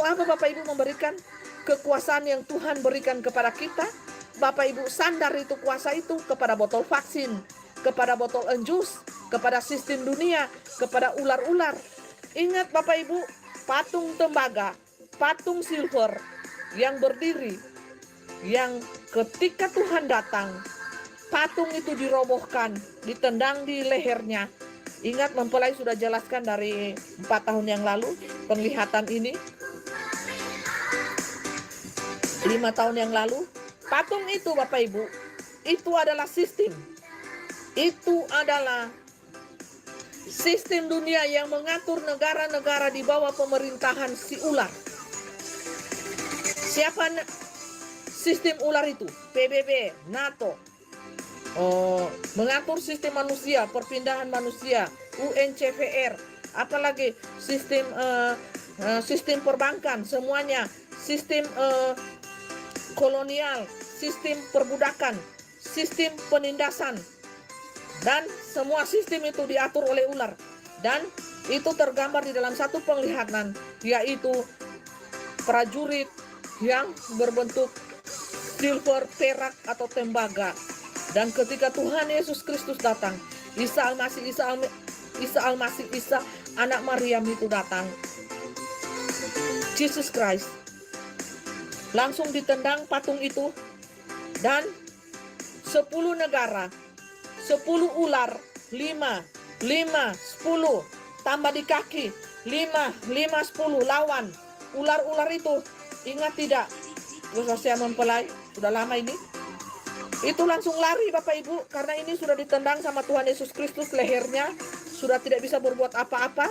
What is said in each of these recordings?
Untuk apa Bapak Ibu memberikan kekuasaan yang Tuhan berikan kepada kita? Bapak Ibu sandar itu kuasa itu kepada botol vaksin, kepada botol enjus, kepada sistem dunia, kepada ular-ular. Ingat Bapak Ibu, patung tembaga, patung silver yang berdiri, yang ketika Tuhan datang, patung itu dirobohkan, ditendang di lehernya. Ingat mempelai sudah jelaskan dari 4 tahun yang lalu, penglihatan ini 5 tahun yang lalu. Patung itu Bapak Ibu, itu adalah sistem. Itu adalah sistem dunia yang mengatur negara-negara di bawah pemerintahan si ular. Siapa sistem ular itu? PBB, NATO. Mengatur sistem manusia, perpindahan manusia, UNCVR, apalagi sistem sistem perbankan, semuanya, sistem kolonial, sistem perbudakan, sistem penindasan, dan semua sistem itu diatur oleh ular. Dan itu tergambar di dalam satu penglihatan, yaitu prajurit yang berbentuk silver, perak, atau tembaga. Dan ketika Tuhan Yesus Kristus datang, Isa anak Maryam itu datang, Jesus Christ, langsung ditendang patung itu, dan 10 negara, 10 ular, 5, 10, tambah di kaki, 5, 10 lawan ular-ular itu. Ingat tidak? Terus saya mempelai, sudah lama ini. Itu langsung lari Bapak Ibu, karena ini sudah ditendang sama Tuhan Yesus Kristus, lehernya sudah tidak bisa berbuat apa-apa.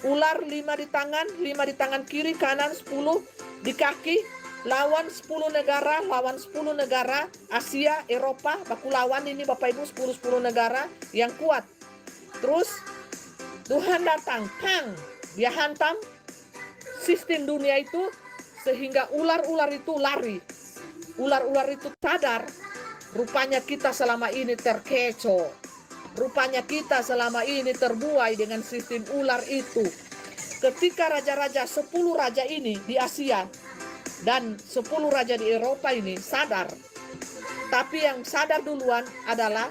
Ular 5 di tangan, 5 di tangan kiri, kanan, 10 di kaki. Lawan 10 negara, Asia, Eropa, baku lawan ini Bapak Ibu 10 negara yang kuat. Terus Tuhan datang, pang, dia hantam sistem dunia itu, sehingga ular-ular itu lari. Ular-ular itu sadar, rupanya kita selama ini terkecoh. Rupanya kita selama ini terbuai dengan sistem ular itu. Ketika raja-raja 10 raja ini di Asia dan 10 raja di Eropa ini sadar. Tapi yang sadar duluan adalah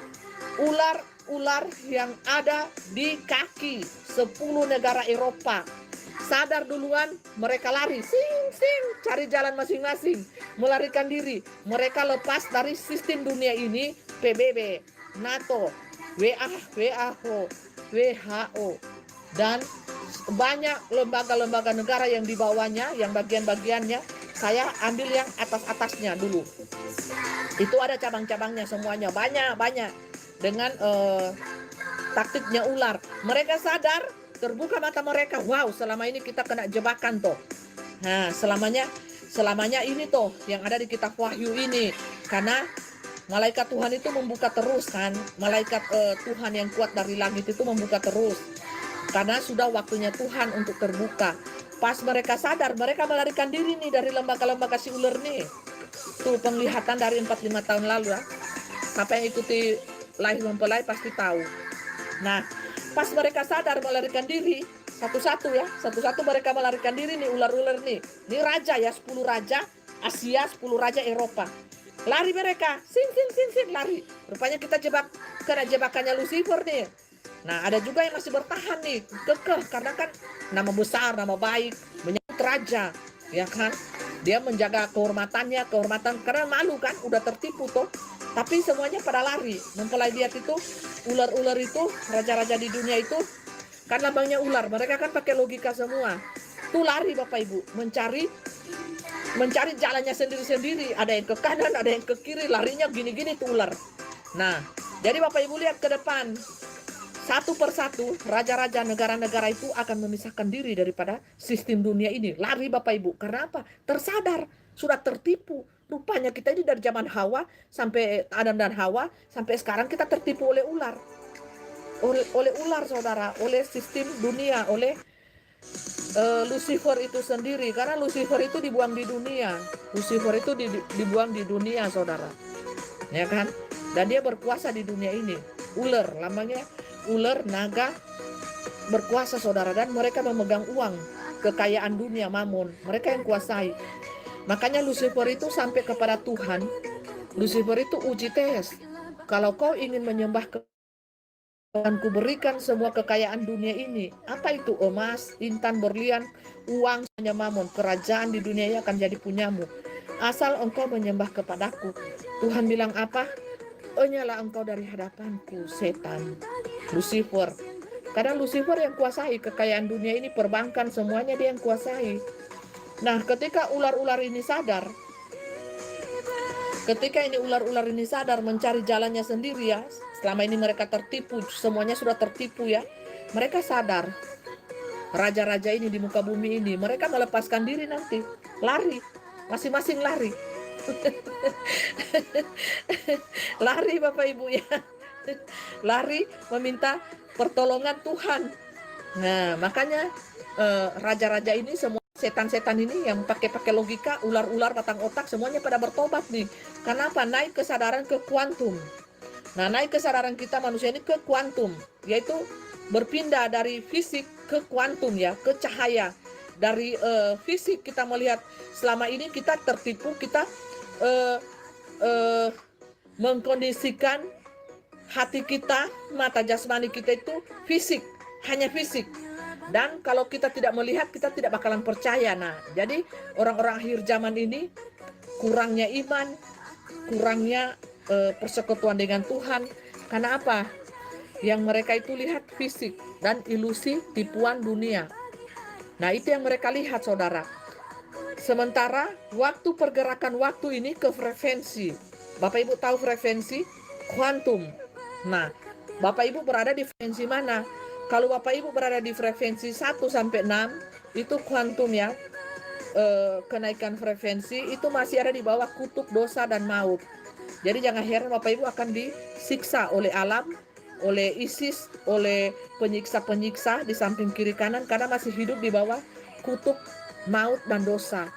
ular-ular yang ada di kaki 10 negara Eropa. Sadar duluan, mereka lari, sing, cari jalan masing-masing, melarikan diri. Mereka lepas dari sistem dunia ini, PBB, NATO, WHO, dan banyak lembaga-lembaga negara yang di bawahnya, yang bagian-bagiannya. Saya ambil yang atas-atasnya dulu. Itu ada cabang-cabangnya semuanya, banyak dengan taktiknya ular. Mereka sadar, terbuka mata mereka. Wow, selama ini kita kena jebakan toh. Nah, selamanya ini toh yang ada di kitab Wahyu ini. Karena malaikat Tuhan itu membuka terus kan. Malaikat Tuhan yang kuat dari langit itu membuka terus. Karena sudah waktunya Tuhan untuk terbuka. Pas mereka sadar, mereka melarikan diri nih dari lembaga-lembaga si ular nih. Tuh penglihatan dari 4-5 tahun lalu ya. Siapa yang ikuti live mempelai pasti tahu. Nah, pas mereka sadar melarikan diri, satu-satu mereka melarikan diri nih, ular-ular nih. Ini raja ya, 10 raja Asia, 10 raja Eropa. Lari mereka, sing, lari. Rupanya kita kena jebakannya Lucifer nih. Nah, ada juga yang masih bertahan nih, kekeh, karena kan nama besar, nama baik, menyambut raja, ya kan? Dia menjaga kehormatan, karena malu kan, udah tertipu toh. Tapi semuanya pada lari. Mempelai lihat itu, ular-ular itu, raja-raja di dunia itu, kan lambangnya ular, mereka kan pakai logika semua. Tuh lari Bapak Ibu, mencari jalannya sendiri-sendiri. Ada yang ke kanan, ada yang ke kiri, larinya gini-gini tuh ular. Nah, jadi Bapak Ibu lihat ke depan, satu persatu raja-raja negara-negara itu akan memisahkan diri daripada sistem dunia ini. Lari Bapak Ibu, karena apa? Tersadar, sudah tertipu. Rupanya kita ini dari zaman Hawa sampai Adam dan Hawa sampai sekarang kita tertipu oleh ular. Oleh ular saudara, oleh sistem dunia, oleh Lucifer itu sendiri. Karena Lucifer itu dibuang di dunia. Lucifer itu dibuang di dunia saudara, ya kan? Dan dia berkuasa di dunia ini. Ular, lambangnya ular, naga, berkuasa saudara, dan mereka memegang uang. kekayaan dunia, mamon. Mereka yang kuasai. Makanya Lucifer itu sampai kepada Tuhan. Lucifer itu uji tes. Kalau kau ingin menyembah Tuhan, ku berikan semua kekayaan dunia ini. Apa itu? Emas, intan, berlian, uang, hanya mamon. Kerajaan di dunia ini akan jadi punyamu, asal engkau menyembah kepadaku. Tuhan bilang apa? Enyalah engkau dari hadapanku, setan, Lucifer. Karena Lucifer yang kuasai kekayaan dunia ini, perbankan, semuanya dia yang kuasai. Nah, ketika ular-ular ini sadar, ular-ular ini sadar mencari jalannya sendiri ya. Selama ini mereka tertipu, semuanya sudah tertipu ya. Mereka sadar, raja-raja ini di muka bumi ini, mereka melepaskan diri nanti, lari, masing-masing lari. Lari Bapak Ibu ya. Lari meminta pertolongan Tuhan. Nah, makanya raja-raja ini, semua setan-setan ini yang pakai logika, ular-ular batang otak, semuanya pada bertobat nih. Kenapa? Naik kesadaran ke kuantum. Nah, naik kesadaran kita manusia ini ke kuantum, yaitu berpindah dari fisik ke kuantum ya, ke cahaya. Dari fisik kita melihat selama ini kita tertipu, kita mengkondisikan hati kita, mata jasmani kita itu fisik, hanya fisik. Dan kalau kita tidak melihat, kita tidak bakalan percaya. Nah, jadi orang-orang akhir zaman ini kurangnya iman, kurangnya persekutuan dengan Tuhan. Karena apa? Yang mereka itu lihat fisik dan ilusi tipuan dunia. Nah, itu yang mereka lihat, saudara. Sementara waktu pergerakan waktu ini ke frekuensi. Bapak Ibu tahu frekuensi? Kuantum. Nah, Bapak Ibu berada di frekuensi mana? Kalau Bapak Ibu berada di frekuensi 1 sampai 6, itu kuantum ya. Kenaikan frekuensi itu masih ada di bawah kutub dosa dan maut. Jadi jangan heran Bapak Ibu akan disiksa oleh alam, oleh ISIS, oleh penyiksa-penyiksa di samping kiri kanan, karena masih hidup di bawah kutub maut dan dosa.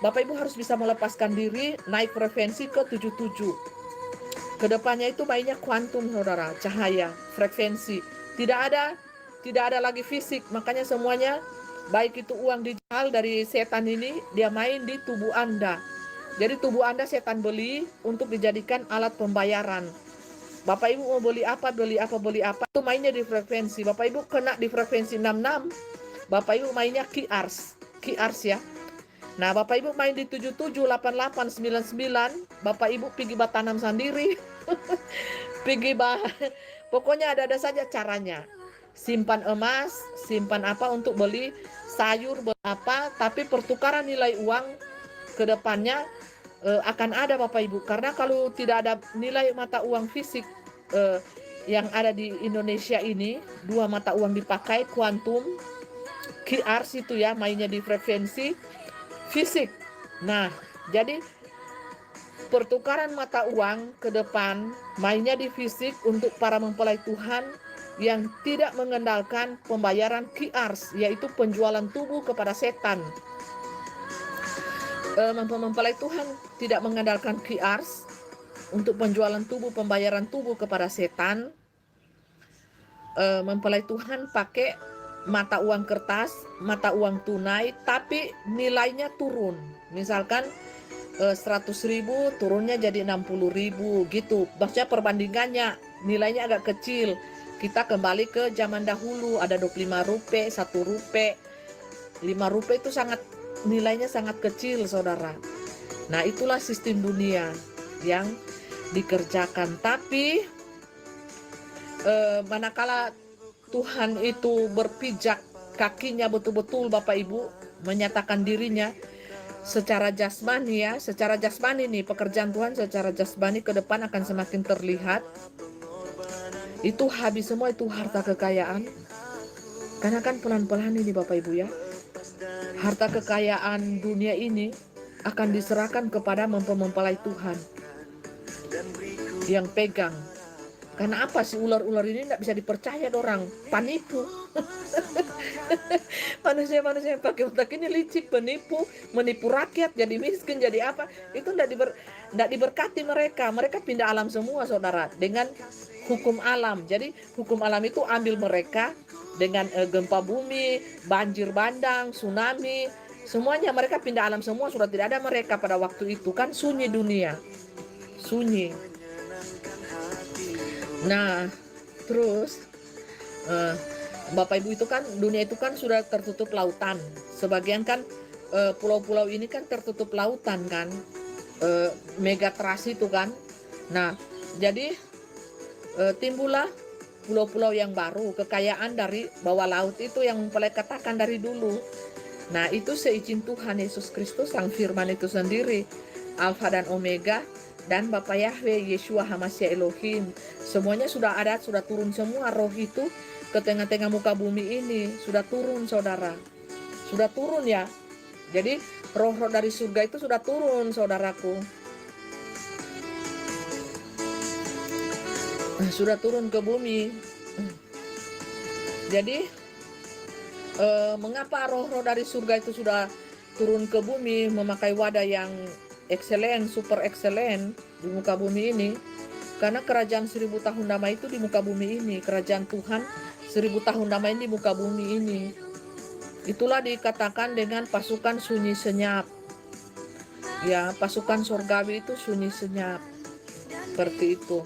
Bapak Ibu harus bisa melepaskan diri, naik frekuensi ke 77. Kedepannya itu mainnya kuantum, saudara, cahaya, frekuensi. Tidak ada lagi fisik. Makanya semuanya, baik itu uang digital dari setan ini, dia main di tubuh Anda. Jadi tubuh Anda setan beli untuk dijadikan alat pembayaran. Bapak Ibu mau beli apa, itu mainnya di frekuensi. Bapak Ibu kena di frekuensi 66, Bapak Ibu mainnya QRS ya. Nah, Bapak Ibu main di 77, 88, 99, Bapak Ibu pergi tanam sendiri. Pokoknya ada saja caranya. Simpan emas, simpan apa untuk beli sayur, apa, tapi pertukaran nilai uang ke depannya akan ada Bapak Ibu. Karena kalau tidak ada nilai mata uang fisik yang ada di Indonesia ini, dua mata uang dipakai, kuantum, QRS itu ya, mainnya di frekuensi fisik. Nah, jadi pertukaran mata uang ke depan mainnya di fisik untuk para mempelai Tuhan yang tidak mengandalkan pembayaran QRS, yaitu penjualan tubuh kepada setan. Mempelai Tuhan tidak mengandalkan QRS untuk penjualan tubuh, pembayaran tubuh kepada setan. Mempelai Tuhan pakai mata uang kertas, mata uang tunai, tapi nilainya turun. Misalkan 100.000 turunnya jadi 60.000 gitu. Maksudnya perbandingannya nilainya agak kecil. Kita kembali ke zaman dahulu, ada 25 rupiah, 1 rupiah, 5 rupiah itu nilainya sangat kecil, saudara. Nah, itulah sistem dunia yang dikerjakan. Tapi manakala Tuhan itu berpijak kakinya betul-betul Bapak Ibu, menyatakan dirinya secara jasmani ya, secara jasmani nih, pekerjaan Tuhan secara jasmani ke depan akan semakin terlihat. Itu habis semua itu harta kekayaan. Karena kan pelan-pelan ini Bapak Ibu ya, harta kekayaan dunia ini akan diserahkan kepada mempelai Tuhan yang pegang. Karena apa sih, ular-ular ini tidak bisa dipercaya orang, penipu. Manusia-manusia yang pakai otak ini licik, penipu, menipu rakyat jadi miskin, jadi apa? Itu tidak diberkati mereka. Mereka pindah alam semua, saudara, dengan hukum alam. Jadi hukum alam itu ambil mereka, dengan gempa bumi, banjir bandang, tsunami, semuanya mereka pindah alam semua, sudah tidak ada mereka pada waktu itu, kan sunyi dunia, sunyi. Nah, terus Bapak Ibu, itu kan dunia itu kan sudah tertutup lautan. Sebagian kan pulau-pulau ini kan tertutup lautan kan, megatrasi itu kan. Nah, jadi timbullah pulau-pulau yang baru, kekayaan dari bawah laut itu yang mempelai katakan dari dulu. Nah, itu seizin Tuhan Yesus Kristus, Sang Firman itu sendiri, Alfa dan Omega, dan Bapa Yahweh, Yeshua Hamasya Elohim. Semuanya sudah ada, sudah turun semua roh itu ke tengah-tengah muka bumi ini. Sudah turun, saudara. Sudah turun ya. Jadi roh-roh dari surga itu sudah turun, saudaraku. Sudah turun ke bumi. Jadi mengapa roh-roh dari surga itu sudah turun ke bumi memakai wadah yang excellent, super excellent di muka bumi ini? Karena kerajaan 1000 tahun damai itu di muka bumi ini. Kerajaan Tuhan 1000 tahun damai di muka bumi ini. Itulah dikatakan dengan pasukan sunyi senyap. Ya, pasukan surgawi itu sunyi senyap. Seperti itu.